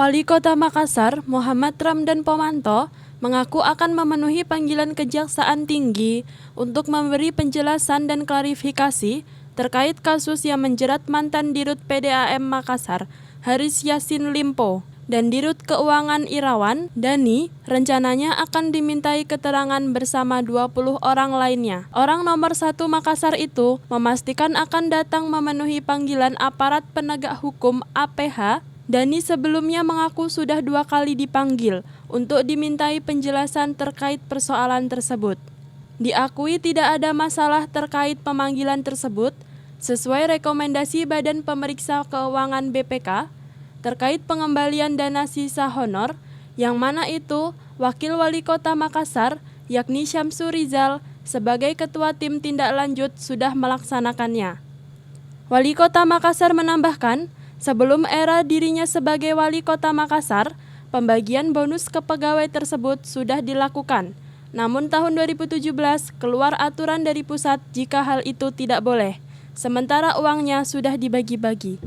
Wali Kota Makassar, Muhammad Ramdan Pomanto, mengaku akan memenuhi panggilan Kejaksaan Tinggi untuk memberi penjelasan dan klarifikasi terkait kasus yang menjerat mantan Dirut PDAM Makassar, Haris Yassin Limpo, dan Dirut Keuangan Irawan, Dani, rencananya akan dimintai keterangan bersama 20 orang lainnya. Orang nomor 1 Makassar itu memastikan akan datang memenuhi panggilan aparat penegak hukum APH. Dani sebelumnya mengaku sudah 2 kali dipanggil untuk dimintai penjelasan terkait persoalan tersebut. Diakui tidak ada masalah terkait pemanggilan tersebut, sesuai rekomendasi Badan Pemeriksa Keuangan BPK, terkait pengembalian dana sisa honor, yang mana itu Wakil Wali Kota Makassar, yakni Syamsur Rizal, sebagai Ketua Tim Tindak Lanjut sudah melaksanakannya. Wali Kota Makassar menambahkan, sebelum era dirinya sebagai Wali Kota Makassar, pembagian bonus ke pegawai tersebut sudah dilakukan. Namun tahun 2017 keluar aturan dari pusat jika hal itu tidak boleh, sementara uangnya sudah dibagi-bagi.